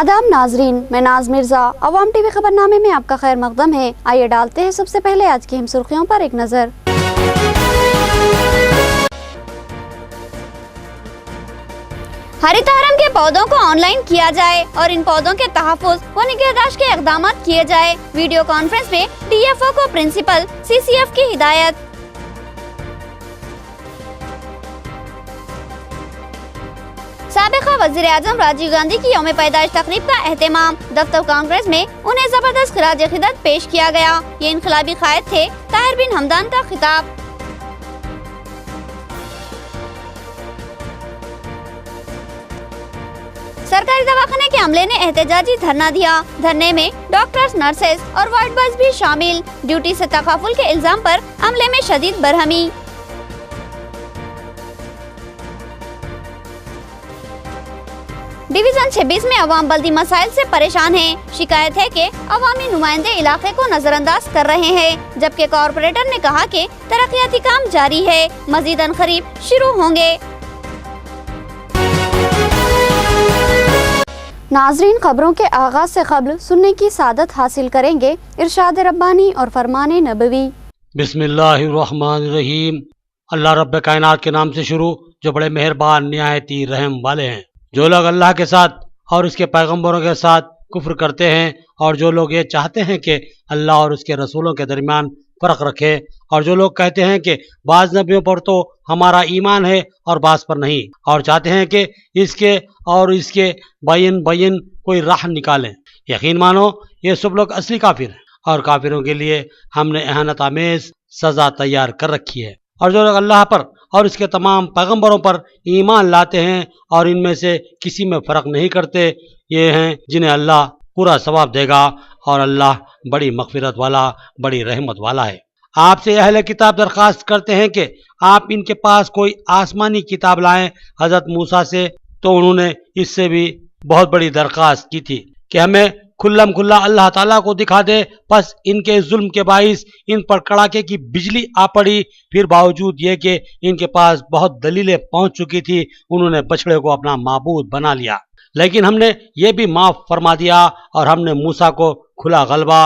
आदाब नाजरीन, मैं नाज मिर्जा। अवाम टीवी खबरनामे में आपका खैर मकदम है। आइए डालते हैं सबसे पहले आज की हम सुर्खियों पर एक नजर। हरितहरम के पौधों को ऑनलाइन किया जाए और इन पौधों के तहफ़्फ़ुज़ व निगहदाश्त के इक़दाम किए जाए। वीडियो कॉन्फ्रेंस में DFO को प्रिंसिपल CCF की हिदायत। साबिक़ा वज़ीर आज़म राजीव गांधी की यौम पैदाइश तक़रीब का एहतमाम। दफ्तर कांग्रेस में उन्हें जबरदस्त खिराज खिदमत पेश किया गया। ये इनकलाबी क़ायद थे। ताहिर बिन हमदान का खिताब। सरकारी दवाखाने के अमले ने एहतजाजी धरना दिया। धरने में डॉक्टर्स, नर्सेस और वार्ड बॉयज भी शामिल। ड्यूटी से तकाफुल के इल्जाम पर अमले में शदीद बरहमी। डिवीजन 26 में अवाम बल्दी मसाइल से परेशान हैं। शिकायत है कि अवामी नुमाइंदे इलाके को नजरअंदाज कर रहे हैं, जबकि कॉर्पोरेटर ने कहा कि तरक्याती काम जारी है, मजीदन खरीद शुरू होंगे। नाजरीन, खबरों के आगाज से कबल सुनने की सादत हासिल करेंगे इरशाद रब्बानी और फरमान नबवी। बिस्मिल्लाहिर्रहमानिर्रहीम। अल्लाह रब्ब कायनात के नाम से शुरू, जो बड़े मेहरबान निहायती रहम वाले हैं। जो लोग अल्लाह के साथ और उसके पैगंबरों के साथ कुफ्र करते हैं, और जो लोग ये चाहते हैं कि अल्लाह और उसके रसूलों के दरमियान फ़र्क रखे, और जो लोग कहते हैं कि बाज़ नबियों पर तो हमारा ईमान है और बाज़ पर नहीं, और चाहते हैं कि इसके और इसके बैन कोई राह निकालें, यकीन मानो ये सब लोग असली काफिर हैं, और काफिरों के लिए हमने एहनत आमेज़ सज़ा तैयार कर रखी है। और जो लोग अल्लाह पर और इसके तमाम पैगंबरों पर ईमान लाते हैं और इनमें से किसी में फ़र्क नहीं करते, ये हैं जिन्हें अल्लाह पूरा सवाब देगा, और अल्लाह बड़ी मग़फ़िरत वाला, बड़ी रहमत वाला है। आपसे अहले किताब दरख्वास्त करते हैं कि आप इनके पास कोई आसमानी किताब लाएं। हज़रत मूसा से तो उन्होंने इससे भी बहुत बड़ी दरख्वास्त की थी कि हमें खुल्लम खुल्ला अल्लाह ताला को दिखा दे। बस इनके जुल्म के बाइस इन पर कड़ाके की बिजली आ पड़ी। फिर बावजूद ये कि इनके पास बहुत दलीलें पहुंच चुकी थी, उन्होंने बछड़े को अपना माबूद बना लिया। लेकिन हमने ये भी माफ़ फरमा दिया, और हमने मूसा को खुला गलबा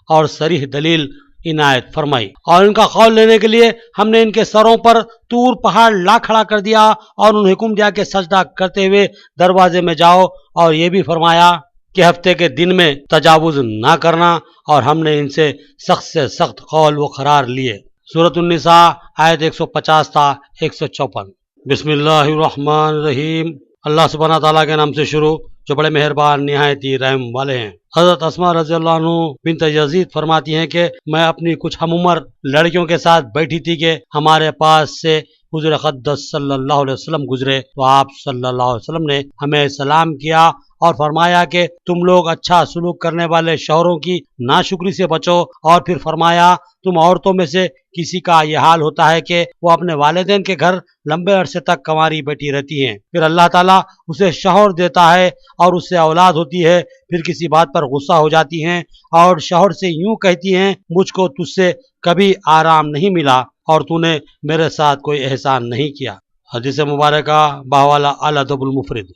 और सरीह दलील इनायत फरमाई, और इनका कौल लेने के लिए हमने इनके सरों पर तूर पहाड़ ला खड़ा कर दिया, और उन्हें हुक्म दिया कि सजदा करते हुए दरवाजे में जाओ, और ये भी फरमाया कि हफ्ते के दिन में तजावुज ना करना, और हमने इनसे सख्त से सख्त कौल व करार लिए। सूरत उन्निसा आयत 150 था 154। बिस्मिल्लाहिर्रहमानिर्रहीम। अल्लाह सुब्हानहू तआला के नाम से शुरू, जो बड़े मेहरबान निहायती रहम वाले हैं। हज़रत अस्मा रज़ियल्लाहु अन्हु बिन्त यज़ीद फरमाती हैं कि मैं अपनी कुछ हमउम्र लड़कियों के साथ बैठी थी कि हमारे पास से हुज़ूर अक़दस सल्लल्लाहु अलैहि वसल्लम गुजरे, तो आप सल्लल्लाहु अलैहि वसल्लम ने हमें सलाम किया और फरमाया कि तुम लोग अच्छा सलूक करने वाले शौहरों की नाशुक्री से बचो, और फिर फरमाया तुम औरतों में से किसी का यह हाल होता है कि वो अपने वालिदैन के घर लंबे अरसे तक कंवारी बैठी रहती हैं, फिर अल्लाह ताला उसे शौहर देता है और उससे औलाद होती है, फिर किसी बात पर गुस्सा हो जाती हैं और शौहर से यूं कहती हैं मुझको तुझसे कभी आराम नहीं मिला और तूने मेरे साथ कोई एहसान नहीं किया। हदीस मुबारका बाहवाला अल अदबुल मुफरिद।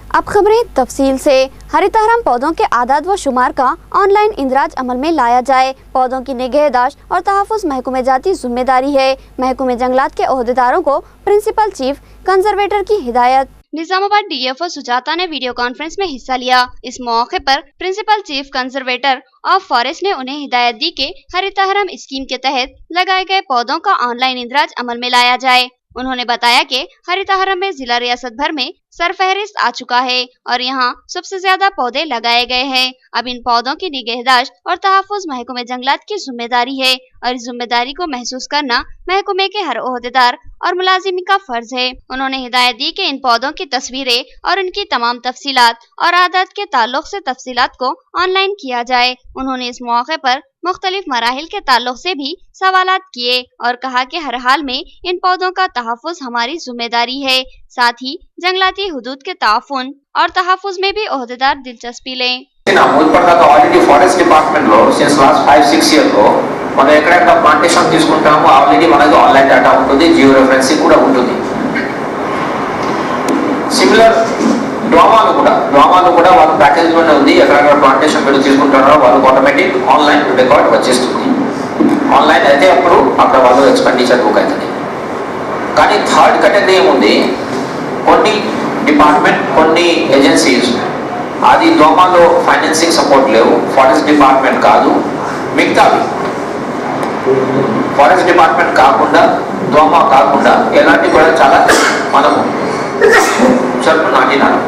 अब खबरें तफसील से। हरितहरम पौधों के आदाद व शुमार का ऑनलाइन इंदराज अमल में लाया जाए। पौधों की निगहदाश्त और तहफ़्फ़ुज़ महकमे जाती जिम्मेदारी है। महकमे जंगलात के ओहदेदारों को प्रिंसिपल चीफ कंजर्वेटर की हिदायत। निजामाबाद DFO सुजाता ने वीडियो कॉन्फ्रेंस में हिस्सा लिया। इस मौके पर principal chief conservator of forest ने उन्हें हिदायत दी कि हरितहरम स्कीम के तहत लगाए गए पौधों का ऑनलाइन इंदराज अमल में लाया जाए। उन्होंने बताया कि हरितहरम में जिला रियासत भर में सरफहरिस्त आ चुका है और यहाँ सबसे ज्यादा पौधे लगाए गए हैं। अब इन पौधों की निगहदाश्त और तहफ़्फ़ुज़ महकमे जंगलात की जिम्मेदारी है, और इस जिम्मेदारी को महसूस करना महकमे के हर ओहदेदार और मुलाजिम का फर्ज है। उन्होंने हिदायत दी कि इन पौधों की तस्वीरें और उनकी तमाम तफसीलात और आदात के ताल्लुक से तफसीलात को ऑनलाइन किया जाए। उन्होंने इस मौके पर मुख्तलिफ मराहिल के ताल्लुक से भी सवालात किए और कहा कि हर हाल में इन पौधों का तहफ़्फ़ुज़ हमारी जिम्मेदारी है। साथ ही जंगलाती हुदूद के ताफ़ुन और तहफ़्फ़ुज़ में भी ओहदेदार दिलचस्पी लें। ఆల్రెడీ ఫారెస్ట్ డిపార్ట్మెంట్ లో సిన్స్ లాస్ట్ 5-6 ఇయర్స్ లో మనం ఎక్కడెక్కడ ప్లాంటేషన్ తీసుకుంటామో ఆల్రెడీ మనకు ఆన్లైన్ డేటా ఉంటుంది, జియో రెఫరెన్సింగ్ కూడా ఉంటుంది. సిమిలర్ డ్వామాలు కూడా వాళ్ళ ప్యాకేజ్ లోనే ఉంది. ఎక్కడెక్కడ ప్లాంటేషన్ బిల్లు తీసుకుంటారో వాళ్ళకి ఆటోమేటిక్ ఆన్లైన్ రికార్డ్ వచ్చేస్తుంది. ఆన్లైన్ అయితే అప్పుడు అక్కడ వాళ్ళు ఎక్స్పెండిచర్ బుక్ అవుతుంది. కానీ థర్డ్ కేటగిరీ ఏముంది, కొన్ని డిపార్ట్మెంట్ కొన్ని ఏజెన్సీస్ అది డ్వామాలో ఫైనాన్సింగ్ సపోర్ట్ లేవు, ఫారెస్ట్ డిపార్ట్మెంట్ కాదు, మిగతావి ఫారెస్ట్ డిపార్ట్మెంట్ కాకుండా డ్వామా కాకుండా ఎలాంటి కూడా చాలా మనము చెట్లు నాటినారు.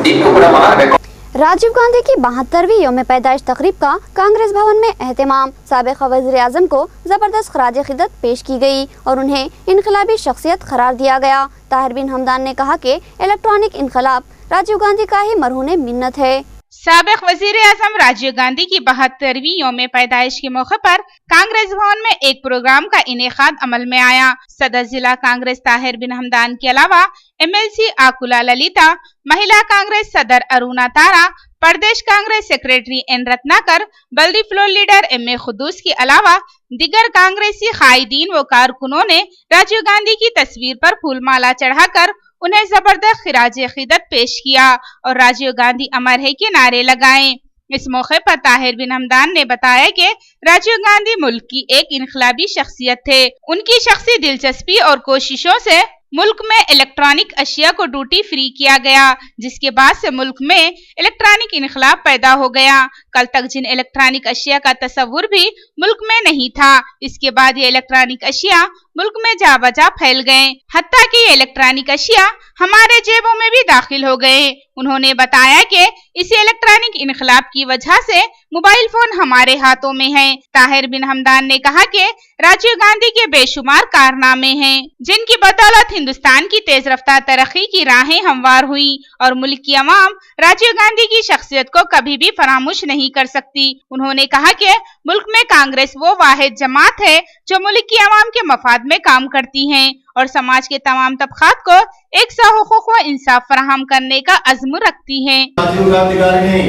దీనికి కూడా మన రికార్డ్ राजीव गांधी की 72वीं यौम पैदाइश तकरीब का कांग्रेस भवन में एहतमाम। साबिक़ वज़ीर आज़म को ज़बरदस्त खराज खिदमत पेश की गई और उन्हें इनकलाबी शख्सियत करार दिया गया। ताहिर बिन हमदान ने कहा कि इलेक्ट्रॉनिक इनकलाब राजीव गांधी का ही मरहून मिन्नत है। साबिक़ वज़ीर आज़म राजीव गांधी की 72वीं यौम पैदाइश के मौके पर कांग्रेस भवन में एक प्रोग्राम का इनेकाद अमल में आया। सदर जिला कांग्रेस ताहिर बिन हमदान के अलावा MLC आकुला ललिता, महिला कांग्रेस सदर अरुणा तारा, प्रदेश कांग्रेस सेक्रेटरी N रत्नाकर, बल्दी फ्लोर लीडर MA खुदूस के अलावा दिगर कांग्रेसी कायदीन व कारकुनों ने राजीव गांधी की तस्वीर पर फूलमाला चढ़ाकर उन्हें जबरदस्त खिराज अकीदत पेश किया और राजीव गांधी अमर है के नारे लगाए। इस मौके पर ताहिर बिन हमदान ने बताया कि राजीव गांधी मुल्क की एक इनकलाबी शख्सियत थे। उनकी शख्सी दिलचस्पी और कोशिशों से मुल्क में इलेक्ट्रॉनिक अशिया को ड्यूटी फ्री किया गया, जिसके बाद से मुल्क में इलेक्ट्रॉनिक इनकलाब पैदा हो गया। कल तक जिन इलेक्ट्रॉनिक अशिया का तस्वुर भी मुल्क में नहीं था, इसके बाद ये इलेक्ट्रॉनिक अशिया मुल्क में जा बजा फैल गए, हत्ता कि ये इलेक्ट्रॉनिक अशिया हमारे जेबों में भी दाखिल हो गए। उन्होंने बताया कि इसी इलेक्ट्रॉनिक इनकलाब की वजह से मोबाइल फोन हमारे हाथों में है। ताहिर बिन हमदान ने कहा कि राजीव गांधी के बेशुमार कारनामे हैं, जिनकी बदौलत हिंदुस्तान की तेज रफ्तार तरक्की की राहें हमवार हुई और मुल्क की अवाम राजीव गांधी की शख्सियत को कभी भी फरामोश नहीं कर सकती। उन्होंने कहा कि मुल्क में कांग्रेस वो वाहिद जमात है जो मुल्क की अवाम के मफाद में काम करती है और समाज के तमाम तबकात को एक सा हुकूक व इंसाफ फराहम करने का अज़्म रखती है। రాజీవ్ గాంధీ గారిని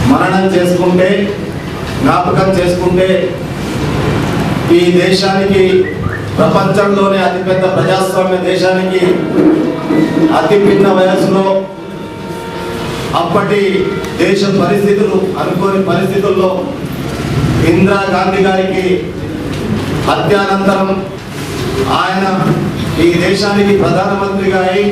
మననం చేసుకుంటే, జ్ఞాపకం చేసుకుంటే ఈ దేశానికి, ప్రపంచంలోనే అతిపెద్ద ప్రజాస్వామ్య దేశానికి అతి పిన్న వయసులో అప్పటి దేశ పరిస్థితులు అనుకోని పరిస్థితుల్లో ఇందిరా గాంధీ గారికి హత్యానంతరం ఆయన ఈ దేశానికి ప్రధానమంత్రిగా అయి,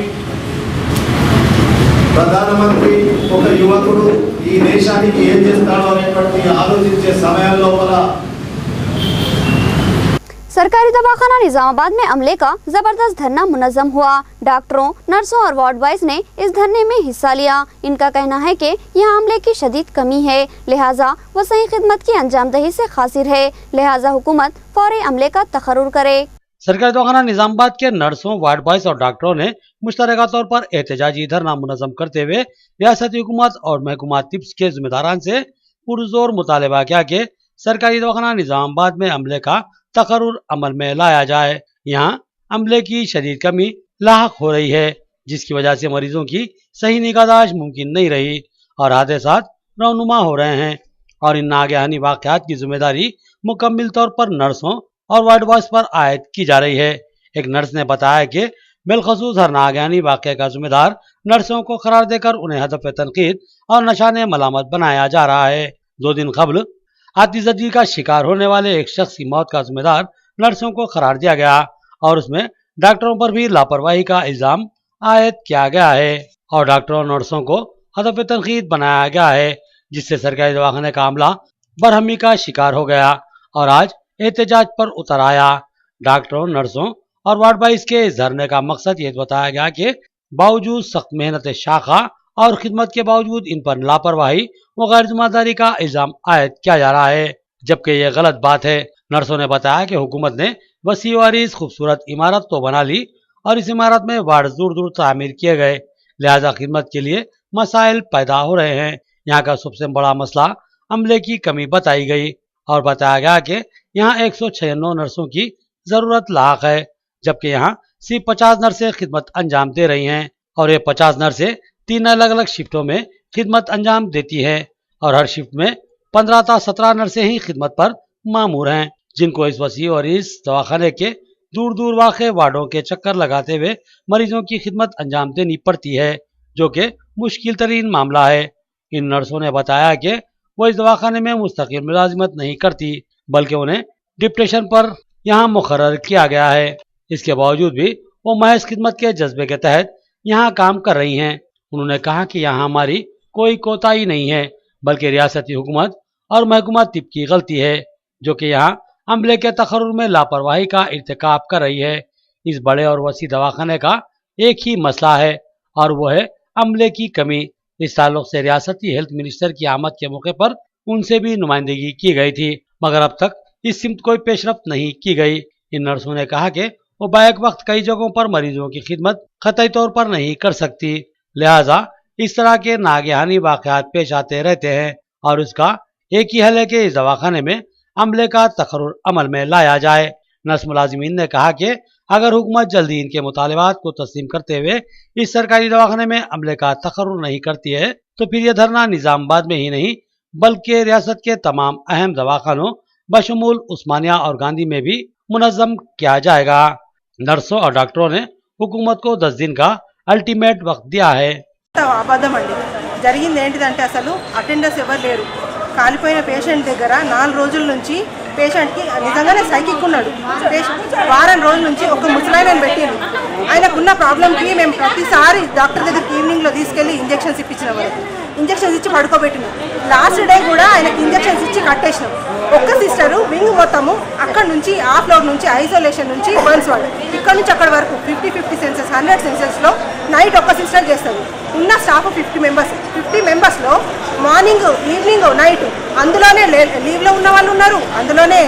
ప్రధానమంత్రి ఒక యువకుడు ఈ దేశానికి ఏం చేస్తాడో అనేటువంటి ఆలోచించే సమయం లోపల सरकारी दवाखाना निजामाबाद में अमले का जबरदस्त धरना मुनज़्ज़म हुआ। डॉक्टरों, नर्सों और वार्ड बॉयज ने इस धरने में हिस्सा लिया। इनका कहना है कि यहाँ अमले की शदीद कमी है, लिहाजा वो सही खिदमत की अंजामदही से खासिर है, लिहाजा हुकूमत फौरी अमले का तकर्रुर करे। सरकारी दवाखाना निजामाबाद के नर्सों, वार्ड बॉयज और डॉक्टरों ने मुश्तरका तौर पर एहतजाजी धरना मुनज़्ज़म करते हुए रियासती हुकूमत और महकमा तिब्स के जिम्मेदारान से पुरजोर मुतालबा किया कि सरकारी दवाखाना निजामाबाद में अमले का तकर्रुर अमल में लाया जाए। यहाँ अमले की शदीद कमी लाहक हो रही है, जिसकी वजह से मरीजों की सही निगहदाश्त मुमकिन नहीं रही और हादसात रौनुमा हो रहे हैं और इन नागहानी वाक़यात की जिम्मेदारी मुकम्मल तौर पर नर्सों और वार्ड बॉयज पर आयद की जा रही है। एक नर्स ने बताया कि बिलखसूस हर नागहानी वाक़े का जिम्मेदार नर्सों को करार देकर उन्हें हदफ तनकीद और निशाने मलामत बनाया जा रहा है। 2 दिन कबल आतिशबाजी का शिकार होने वाले एक शख्स की मौत का जिम्मेदार नर्सों को करार दिया गया और उसमें डॉक्टरों पर भी लापरवाही का इल्जाम आयद किया गया है और डॉक्टरों और नर्सों को हदफ तनकीद बनाया गया है, जिससे सरकारी दवाखाने का अमला बरहमी का शिकार हो गया और आज एहतजाज पर उतर आया। डॉक्टरों, नर्सों और वार्ड बॉयज के इस धरने का मकसद ये बताया गया कि बावजूद सख्त मेहनत शाखा और खिदमत के बावजूद इन पर लापरवाही व गैर जिम्मेदारी का इल्जाम आयद किया जा रहा है, जबकि यह गलत बात है। नर्सों ने बताया कि हुकूमत ने वसी वारिस खूबसूरत इमारत तो बना ली और इस इमारत में वार्ड दूर दूर तामीर किए गए, लिहाजा खिदमत के लिए मसाइल पैदा हो रहे हैं। यहाँ का सबसे बड़ा मसला अमले की कमी बताई गई और बताया गया कि यहाँ 196 नर्सों की जरूरत लाक है, जबकि यहाँ सिर्फ 50 नर्सें खिदमत अंजाम दे रही हैं और ये 50 नर्सें 3 अलग अलग शिफ्टों में खिदमत अंजाम देती हैं और हर शिफ्ट में 15 से 17 नर्सें ही खिदमत पर मामूर हैं, जिनको इस वसी और इस दवाखाने के दूर दूर वाक़े वार्डों के चक्कर लगाते हुए मरीजों की खिदमत अंजाम देनी पड़ती है। जो कि मुश्किल तरीन मामला है। इन नर्सों ने बताया कि वो इस दवाखाने में मुस्तकिल मुलाजिमत नहीं करती, बल्कि उन्हें डिप्रेशन पर यहाँ मुकर्रर किया गया है। इसके बावजूद भी वो महज खिदमत के जज्बे के तहत यहाँ काम कर रही हैं। उन्होंने कहा कि यहाँ हमारी कोई कोताही नहीं है, बल्कि रियासती हुकूमत और महकमा तिब की गलती है, जो कि यहाँ अमले के तकर्रुर में लापरवाही का इर्तिकाब कर रही है। इस बड़े और वसी दवाखाने का एक ही मसला है और वो है अमले की कमी। इस ताल्लुक से रियासती हेल्थ मिनिस्टर की आमद के मौके पर उनसे भी नुमाइंदगी की गई थी, मगर अब तक इस सिमत कोई पेशरफ्त नहीं की गई। इन नर्सों ने कहा कि वो बैक वक्त कई जगहों पर मरीजों की खिदमत कतई तौर पर नहीं कर सकती, लिहाजा इस तरह के नागहानी वाक़यात पेश आते रहते हैं और उसका एक ही हल है कि इस दवाखाने में अमले का तकर्रुर अमल में लाया जाए। नर्स मुलाजिमीन ने कहा कि अगर हुकूमत जल्दी इनके मुतालिबात को तस्लीम करते हुए इस सरकारी दवाखाने में अमले का तकर्रुर नहीं करती है तो फिर यह धरना निजामाबाद में ही नहीं बल्कि रियासत के तमाम अहम दवाखानों बशमूल उस्मानिया और गांधी में भी मुनज़्ज़म किया जाएगा। नर्सों और डॉक्टरों ने हुकूमत को 10 दिन का अल्टीमेट वक्त दिया है। అబద్ధమండి జరిగింది ఏంటిదంటే అసలు అటెండర్స్ ఎవరు లేరు. కాలిపోయిన పేషెంట్ దగ్గర 4 రోజుల నుంచి పేషెంట్కి నిజంగానే సైకిక్ ఉన్నాడు. వారం రోజుల నుంచి ఒక ముసలాయనని పెట్టిండు. ఆయనకున్న ప్రాబ్లంకి మేము ప్రతిసారి డాక్టర్ దగ్గరికి ఈవినింగ్లో తీసుకెళ్ళి ఇంజెక్షన్స్ ఇప్పించినాం. ఇంజెక్షన్స్ ఇచ్చి పడుకోబెట్టినాం. లాస్ట్ డే కూడా ఆయనకి ఇంజెక్షన్స్ ఇచ్చి కట్టేసినాం. ఒక్క సిస్టరు వింగ్ మొత్తము అక్కడ నుంచి ఆ ఫ్లోర్ నుంచి ఐసోలేషన్ నుంచి బర్న్స్ వాడు ఇక్కడ నుంచి అక్కడ వరకు 50 సెన్సెస్ 100 సెన్సెస్లో నైట్ ఒక్క సిస్టర్ చేస్తుంది. ఉన్న స్టాఫ్ 50 మెంబర్స్లో మార్నింగ్ ఈవినింగ్ నైట్ అందులోనే లీవ్లో ఉన్న వాళ్ళు ఉన్నారు, అందులోనే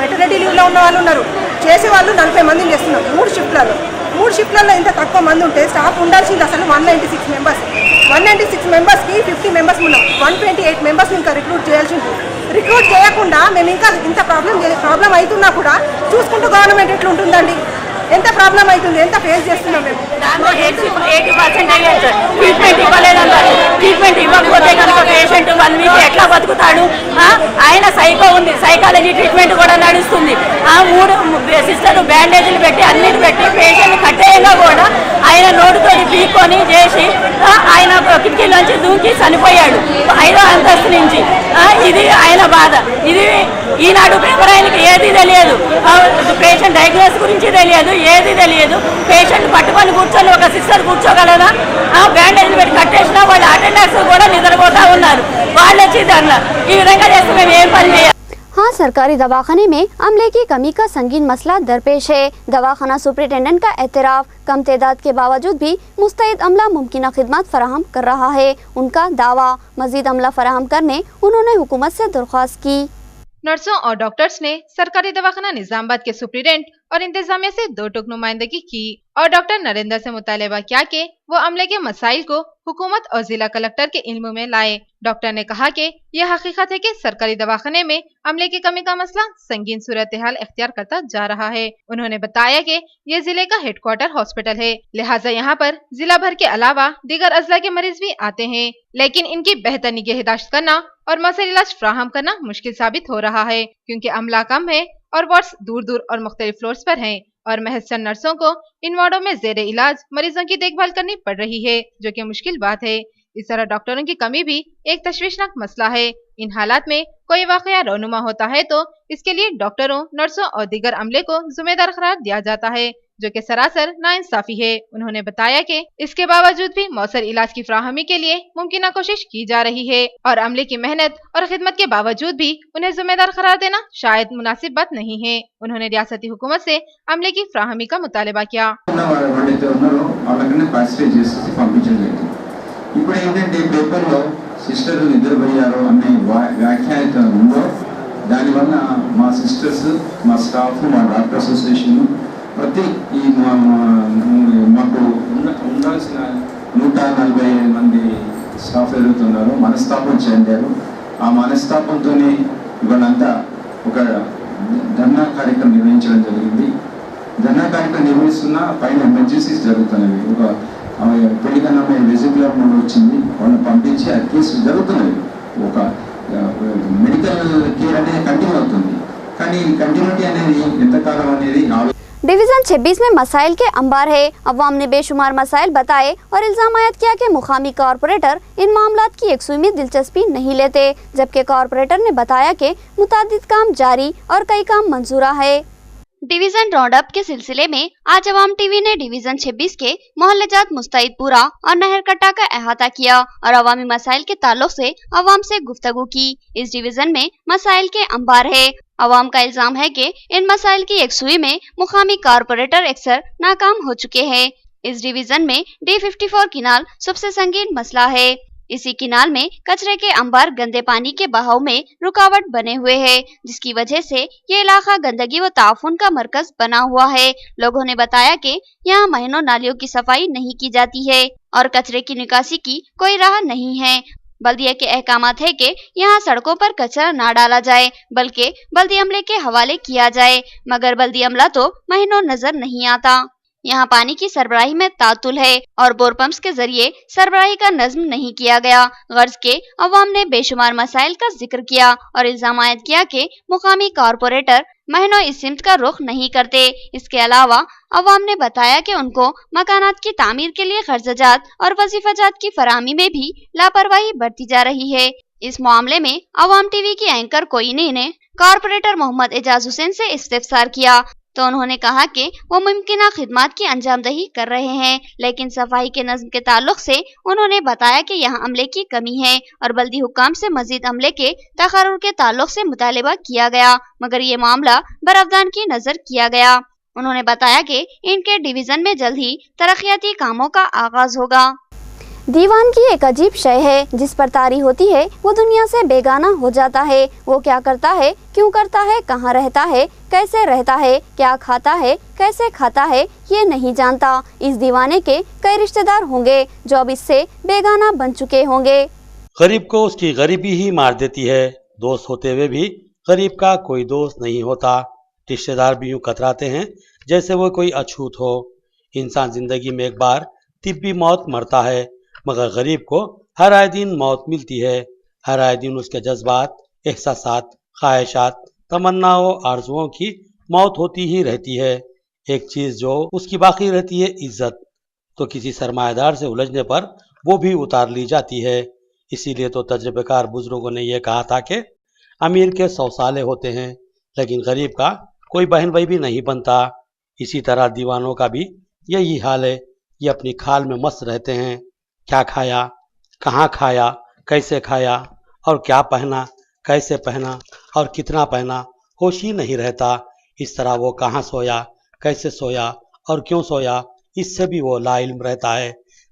మెటర్నిటీ లీవ్లో ఉన్న వాళ్ళు ఉన్నారు. చేసేవాళ్ళు 40 మందిని చేస్తున్నారు 3 షిఫ్ట్లలో ఇంత తక్కువ మంది ఉంటే స్టాఫ్ ఉండాల్సింది అసలు 196 మెంబర్స్. 196 మెంబర్స్కి 50 మెంబర్స్ ఉన్నాం. 128 మెంబర్స్ ఇంకా రిక్రూట్ చేయాల్సింది. రిక్రూట్ చేయకుండా మేము ఇంకా ఇంత ప్రాబ్లం అవుతున్నా కూడా చూసుకుంటూ గవర్నమెంట్ ఎట్లా ఉంటుందండి? ఎంత ప్రాబ్లం అవుతుంది, ఎంత ఫేస్ చేస్తున్నాం మేము. 80% అయ్యారు సార్. ట్రీట్మెంట్ ఇవ్వలేదన్నారు. ట్రీట్మెంట్ ఇవ్వకపోతే కనుక పేషెంట్ 1 వీక్ ఎట్లా బతుకుతాడు? ఆయన సైకో ఉంది, సైకాలజీ ట్రీట్మెంట్ కూడా నడుస్తుంది. 3 సిస్టర్లు బ్యాండేజీలు పెట్టి అన్నిటి పెట్టి పేషెంట్ కట్టేయంగా కూడా ఆయన నోటుతోటి పీక్కొని చేసి ఆయన కిటికీలోంచి దూకి చనిపోయాడు 5వ అంతస్తు నుంచి. ఇది ఆయన బాధ. ఇది ఈనాడు పేపర్ ఆయనకి ఏది తెలియదు. పేషెంట్ డయాగ్నోస్ గురించి తెలియదు, ఏది తెలియదు. పేషెంట్ పట్టుకొని కూర్చొని ఒక సిస్టర్ కూర్చోగలదా? బ్యాండేజ్ పెట్టి కట్టేసినా వాళ్ళ అటెండర్స్ కూడా నిద్రపోతా ఉన్నారు. వాళ్ళు వచ్చి ధర్నా ఈ విధంగా చేస్తే మేము ఏం పని చేయాలి? हाँ, सरकारी दवाखाने में अमले की कमी का संगीन मसला दरपेश है। दवाखाना सुपरिटेंडेंट का एतराफ़, कम तादाद के बावजूद भी मुस्तैद अमला मुमकिन खिदमत फराहम कर रहा है। उनका दावा, मजीद अमला फराहम करने उन्होंने हुकूमत से दरख्वास्त की। नर्सों और डॉक्टर्स ने सरकारी दवाखाना निजामाबाद के सुप्रीडेंट और इंतजामिया से 2 टूक नुमाइंदगी की और डॉक्टर नरेंद्र से मुतालबा किया कि वो अमले के मसाइल को हुकूमत और जिला कलेक्टर के इल्म में लाए। डॉक्टर ने कहा कि यह हकीकत है कि सरकारी दवाखाने में अमले की कमी का मसला संगीन सूरत हाल इख्तियार करता जा रहा है। उन्होंने बताया कि ये जिले का हेडक्वार्टर हॉस्पिटल है, लिहाजा यहाँ पर जिला भर के अलावा दीगर अजला के मरीज भी आते हैं, लेकिन इनकी बेहतर निगहदाश्त करना और मौसर इलाज फ्राहम करना मुश्किल साबित हो रहा है, क्योंकि अमला कम है और वार्ड्स दूर दूर और मुख्तलिफ फ्लोर्स पर हैं और महज चंद नर्सों को इन वार्डों में जेरे इलाज मरीजों की देखभाल करनी पड़ रही है, जो कि मुश्किल बात है। इस तरह डॉक्टरों की कमी भी एक तशवीशनाक मसला है। इन हालात में कोई वाकया रोनुमा होता है तो इसके लिए डॉक्टरों, नर्सों और दीगर अमले को जिम्मेदार करार दिया जाता है, जो कि सरासर नाइंसाफी है। उन्होंने बताया कि इसके बावजूद भी मौसर इलाज की फ्राहमी के लिए मुमकिन कोशिश की जा रही है और अमले की मेहनत और खिदमत के बावजूद भी उन्हें जिम्मेदार करार देना शायद मुनासिब बात नहीं है। उन्होंने रियासती हुकूमत से अमले की फ्राहमी का मुतालबा किया। ఇప్పుడు ఏంటంటే పేపర్లో సిస్టర్లు నిద్రపోయారు అనే వ్యాఖ్యాత ఉందో దానివల్ల మా సిస్టర్స్, మా స్టాఫ్, మా డాక్టర్ అసోసియేషన్ ప్రతి ఈ మాకు ఉండాల్సిన 140 మంది స్టాఫ్ ఎదుగుతున్నారు మనస్తాపం చెందారు. ఆ మనస్తాపంతోనే ఇవాళంతా ఒక ధర్నా కార్యక్రమం నిర్వహించడం జరిగింది. ధర్నా కార్యక్రమం నిర్వహిస్తున్న పైన ఎమర్జెన్సీస్ జరుగుతున్నవి. ఒక పెళ్లికన్నా వెజిక్యులర్ మూడు వచ్చింది, వాళ్ళని పంపించి ఆ కేసు జరుగుతున్నవి. ఒక మెడికల్ కేర్ అనేది కంటిన్యూ అవుతుంది, కానీ కంటిన్యూటీ అనేది ఎంతకాలం అనేది डिवीजन 26 में मसाइल के अंबार है। अवाम ने बेशुमार मसाइल बताए और इल्जाम आयद किया कि मुकामी कॉरपोरेटर इन मामलात की यकसुई में दिलचस्पी नहीं लेते, जबकि कॉरपोरेटर ने बताया कि मुतादिद काम जारी और कई काम मंजूरा है। डिवीजन राउंड अप के सिलसिले में आज अवाम टीवी ने डिवीजन 26 के मोहल्लेजात मुस्तैदपुरा और नहरकट्टा का अहाता किया और अवामी मसाइल के ताल्लुक से अवाम से गुफ्तगू की। इस डिवीजन में मसाइल के अंबार है। अवाम का इल्जाम है कि इन मसाइल की यकसुई में मुकामी कॉरपोरेटर अक्सर नाकाम हो चुके हैं। इस डिवीजन में D54 किनाल सबसे संगीन मसला है। इसी किनाल में कचरे के अंबार गंदे पानी के बहाव में रुकावट बने हुए है, जिसकी वजह से ये इलाका गंदगी व ताफुन का मरकज बना हुआ है। लोगों ने बताया कि यहाँ महीनों नालियों की सफाई नहीं की जाती है और कचरे की निकासी की कोई राह नहीं है। बल्दिया के अहकामात है कि यहाँ सड़कों पर कचरा ना डाला जाए बल्कि बल्दी अमले के हवाले किया जाए, मगर बल्दी अमला तो महीनों नजर नहीं आता। यहाँ पानी की सरबराही में तातुल है और बोर पंप्स के जरिए सरबराही का नज्म नहीं किया गया। गर्ज के अवाम ने बेशुमार मसाइल का जिक्र किया और इल्जाम आयद किया कि मुकामी कॉरपोरेटर महीनों इस सिमत का रुख नहीं करते। इसके अलावा अवाम ने बताया कि उनको मकानात की तामीर के लिए खर्चाजात और वजीफाजात की फराहमी में भी लापरवाही बरती जा रही है। इस मामले में अवाम टीवी की एंकर कोयनी ने कॉरपोरेटर मोहम्मद एजाज हुसैन से इस्तिफसार किया तो उन्होंने कहा कि वो मुमकिना खिदमात की अंजामदही कर रहे हैं, लेकिन सफाई के नज्म के ताल्लुक से उन्होंने बताया कि यहाँ अमले की कमी है और बल्दी हुक्काम से मजीद अमले के तकर्रुर के ताल्लुक से मुतालिबा किया गया, मगर ये मामला बरअफ़दान की नजर किया गया। उन्होंने बताया कि इनके डिवीजन में जल्द ही तरक्याती कामों का आगाज होगा। दीवान की एक अजीब शय है, जिस पर तारी होती है वो दुनिया से बेगाना हो जाता है। वो क्या करता है, क्यों करता है, कहाँ रहता है, कैसे रहता है, क्या खाता है, कैसे खाता है, ये नहीं जानता। इस दीवाने के कई रिश्तेदार होंगे जो अब इससे बेगाना बन चुके होंगे। गरीब को उसकी गरीबी ही मार देती है। दोस्त होते हुए भी गरीब का कोई दोस्त नहीं होता। रिश्तेदार भी यूँ कतराते हैं जैसे वो कोई अछूत हो। इंसान जिंदगी में एक बार तिब्बी मौत मरता है, मगर गरीब को हर आए दिन मौत मिलती है। हर आए दिन उसके जज्बात, एहसासात, ख्वाहिशात, तमन्नाओं, आरजुओं की मौत होती ही रहती है। एक चीज़ जो उसकी बाकी रहती है, इज्जत, तो किसी सरमाएदार से उलझने पर वो भी उतार ली जाती है। इसीलिए तो तजर्बेकार बुजुर्गों ने यह कहा था कि अमीर के 100 साले होते हैं, लेकिन गरीब का कोई बहन भाई भी नहीं बनता। इसी तरह दीवानों का भी यही हाल है। ये अपनी खाल में मस्त रहते हैं। क्या खाया, कहाँ खाया, कैसे खाया और क्या पहना, कैसे पहना और कितना पहना, होश ही नहीं रहता। इस तरह वो कहाँ सोया, कैसे सोया और क्यों सोया, इससे भी वो लाइल्म रहता है।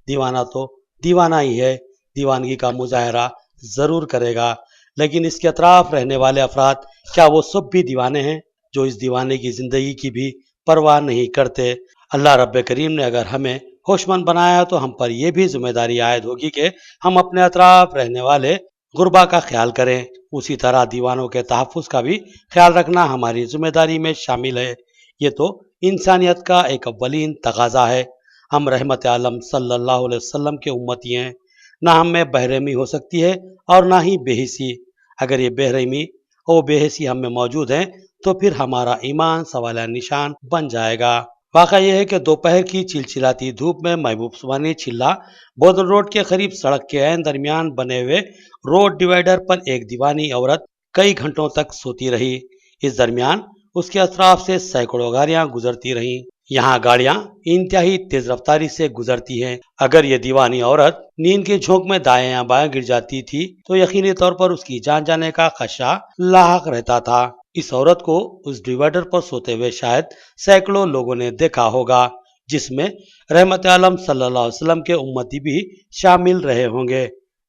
दीवाना तो दीवाना ही है, दीवानगी का मुजाहरा ज़रूर करेगा, लेकिन इसके अतराफ रहने वाले अफराद क्या वो सब भी दीवाने हैं जो इस दीवाने की ज़िंदगी की भी परवाह नहीं करते। अल्लाह रब्बे करीम ने अगर हमें होशमंद बनाया तो हम पर यह भी जिम्मेदारी आयद होगी कि हम अपने अतराफ रहने वाले गुरबा का ख्याल करें। उसी तरह दीवानों के तहफ़्फ़ुज़ का भी ख्याल रखना हमारी जिम्मेदारी में शामिल है। ये तो इंसानियत का एक अव्वलीन तकाज़ा है। हम रहमत आलम सल्लल्लाहु अलैहि वसल्लम के उम्मती हैं। ना हम में बहरहमी हो सकती है और ना ही बेहिसी। अगर ये बहरहमी और बेहिसी हम में मौजूद है तो फिर हमारा ईमान सवाल निशान बन जाएगा। वाक़ा यह है कि दोपहर की चिलचिलाती धूप में महबूब सुबानी चिल्ला बोदल रोड के करीब सड़क के ऐन दरमियान बने हुए रोड डिवाइडर पर एक दीवानी औरत कई घंटों तक सोती रही। इस दरमियान उसके अतराफ से सैकड़ों गाड़ियां गुजरती रहीं। यहाँ गाड़ियां इंतहाई तेज रफ्तारी से गुजरती हैं। अगर ये दीवानी औरत नींद के झोंक में दाएं या बाएं गिर जाती थी तो यकीनी तौर पर उसकी जान जाने का खदशा लाहक रहता था। इस औरत को उस डिवाइडर पर सोते हुए शायद सैकड़ों लोगों ने देखा होगा, जिसमें रहमत आलम सल्लल्लाहु अलैहि वसल्लम के उम्मती भी शामिल रहे होंगे।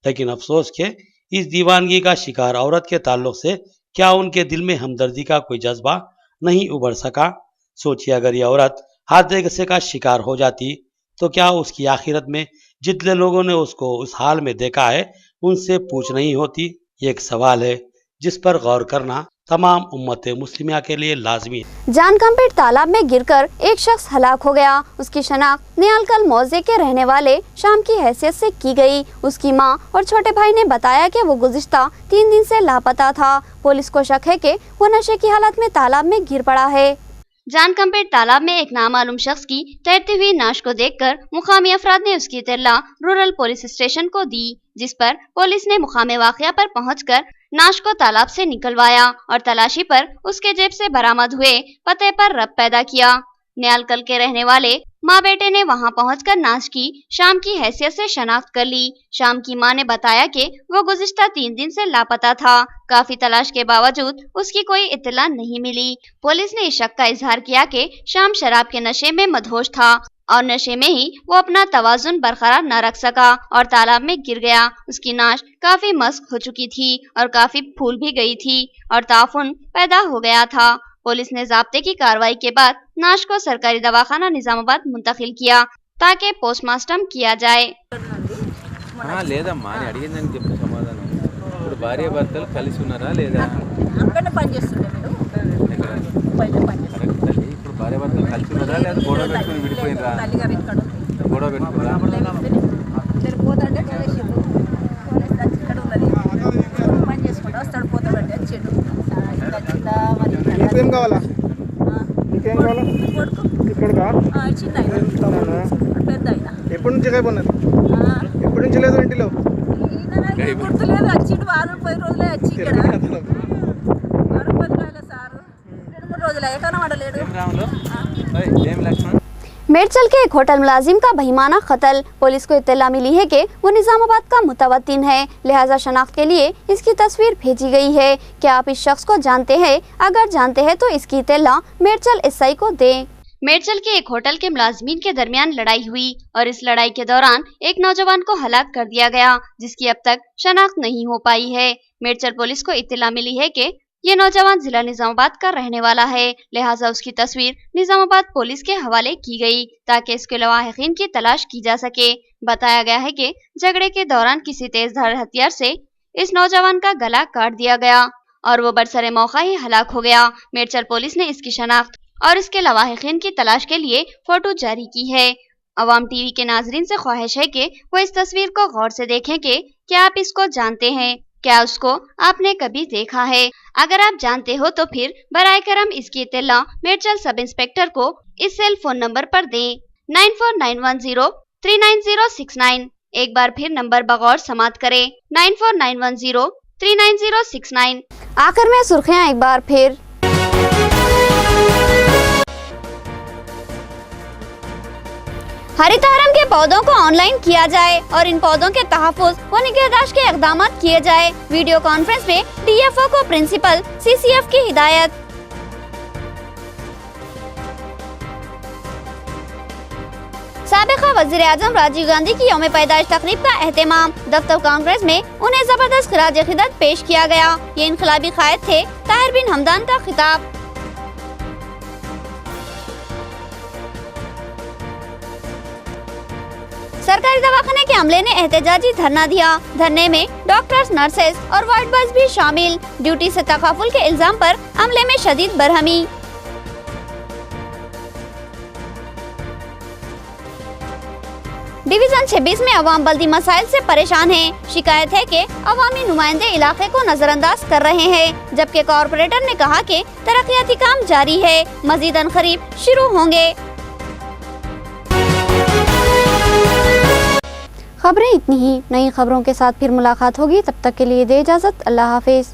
लेकिन अफसोस के इस दीवानगी का शिकार औरत के ताल्लुक से क्या उनके दिल में हमदर्दी का कोई जज्बा नहीं उभर सका। सोचिए, अगर ये औरत हादसे का शिकार हो जाती तो क्या उसकी आखिरत में जितने लोगों ने उसको उस हाल में देखा है उनसे पूछ नहीं होती। ये एक सवाल है जिस पर गौर करना तमाम उम्मत मुस्लिमा के लिए लाजमी है। जानकमपेट तालाब में गिरकर एक शख्स हलाक हो गया। उसकी शनाख्त नियालकल मौजे के रहने वाले शाम की हैसियत से की गई। उसकी मां और छोटे भाई ने बताया कि वो गुज़िश्ता 3 दिन से लापता था। पुलिस को शक है कि वो नशे की हालत में तालाब में गिर पड़ा है। जानकमपेट तालाब में एक नामालूम शख्स की तैरती हुई नाश को देखकर मुकामी अफराद ने उसकी इत्तला रूरल पुलिस स्टेशन को दी, जिस पर पुलिस ने मुकामे वाक़या पर पहुंचकर नाश को तालाब से निकलवाया और तलाशी पर उसके जेब से बरामद हुए पते पर रब पैदा किया। न्यालकल के रहने वाले माँ बेटे ने वहां पहुंचकर नाश की शाम की हैसियत से शनाख्त कर ली। शाम की मां ने बताया कि वो गुज़िश्ता 3 दिन से लापता था। काफी तलाश के बावजूद उसकी कोई इत्तला नहीं मिली। पुलिस ने इस शक का इजहार किया कि शाम शराब के नशे में मदहोश था और नशे में ही वो अपना तवाजुन बरकरार न रख सका और तालाब में गिर गया। उसकी नाश काफी मस्क हो चुकी थी और काफी फूल भी गई थी और ताफुन पैदा हो गया था। पुलिस ने ज़ाब्ते की कार्रवाई के बाद नाश को सरकारी दवाखाना निजामाबाद मुंतकिल किया ताकि पोस्टमार्टम किया जाए। లేదమ్మా నేను అడిగిందని చెప్పు సమాధానం. ఇప్పుడు భార్య భర్తలు కలిసి ఉన్నారా లేదా? అక్కడే పని చేస్తుండే ఇప్పుడు భార్య భర్తలు కలిసి ఉన్నారా లేదా గొడవ పెట్టుకుని విడిపోయినరా? తల్లిగారు ఇక్కడ గొడవ పెట్టుకున్నారా? పోతాంటే ఇక్కడ ఉన్నది పని చేసుకుంటా వస్తాడు పోతాడంటే చెడు నీకేం కావాలా? నీకేం కావాలా? ఇక్కడికా? చిన్న పెద్ద అయినా ఎప్పటి నుంచి కైపోయినది? ఎప్పటి నుంచి లేదు ఇంటిలో? గుర్తులేదు, వచ్చిండు 10 రోజులే వచ్చి ఇక్కడ 10 రోజులే సార్ 2-3 రోజులే ఎక్కడ పడలేడు. मेडचल के एक होटल मुलाजिम का बहिमाना कत्ल। पुलिस को इत्तला मिली है कि वो निजामाबाद का मुतवत्तिन है, लिहाजा शनाख्त के लिए इसकी तस्वीर भेजी गई है। क्या आप इस शख्स को जानते हैं? अगर जानते हैं तो इसकी इत्तला मेडचल एसआई को दें। मेडचल के एक होटल के मुलाजिमीन के दरमियान लड़ाई हुई और इस लड़ाई के दौरान एक नौजवान को हलाक कर दिया गया, जिसकी अब तक शनाख्त नहीं हो पाई है। मेडचल पुलिस को इत्तला मिली है कि ये नौजवान जिला निजामाबाद का रहने वाला है, लिहाजा उसकी तस्वीर निजामाबाद पुलिस के हवाले की गई ताकि इसके लवाहिकीन की तलाश की जा सके। बताया गया है कि झगड़े के दौरान किसी तेजधार हथियार से इस नौजवान का गला काट दिया गया और वो बरसरे मौका ही हलाक हो गया। मेडचल पुलिस ने इसकी शनाख्त और इसके लवाहिकीन की तलाश के लिए फोटो जारी की है। अवाम टीवी के नाजरीन से ख्वाहिश है कि वो इस तस्वीर को गौर से देखें कि क्या आप इसको जानते हैं, क्या उसको आपने कभी देखा है। अगर आप जानते हो तो फिर बराए करम इसकी इत्तला मेडचल सब इंस्पेक्टर को इस सेल फोन नंबर पर दें 9491039069। एक बार फिर नंबर बगौर समात करें 9491039069। आखिर में सुर्खियां एक बार फिर। हरितहारम के पौधों को ऑनलाइन किया जाए और इन पौधों के तहफ़्फ़ुज़ व निगहदाश्त के इक़दाम किए जाए। वीडियो कॉन्फ्रेंस में डीएफओ को प्रिंसिपल सीसीएफ की हिदायत। साबिक़ा वज़ीर आज़म राजीव गांधी की यौम पैदाइश तक़रीब का एहतमाम। दफ्तर कांग्रेस में उन्हें जबरदस्त खिराज खिदमत पेश किया गया। ये इनकलाबी क़ायद थे। ताहिर बिन हमदान का खिताब। सरकारी दवाखाने के अमले ने एहतजाजी धरना दिया। धरने में डॉक्टर्स, नर्सेज और वार्ड बॉयज भी शामिल। ड्यूटी से तकाफुल के इल्जाम पर अमले में शदीद बरहमी। डिवीजन 26 में अवाम बल्दी मसाइल से परेशान हैं। शिकायत है कि अवामी नुमाइंदे इलाके को नजरअंदाज कर रहे हैं, जबकि कॉरपोरेटर ने कहा कि तरक्याती काम जारी है, मजीदन खरीब शुरू होंगे। खबरें इतनी ही। नई खबरों के साथ फिर मुलाकात होगी, तब तक के लिए दे इजाजत। अल्लाह हाफिज।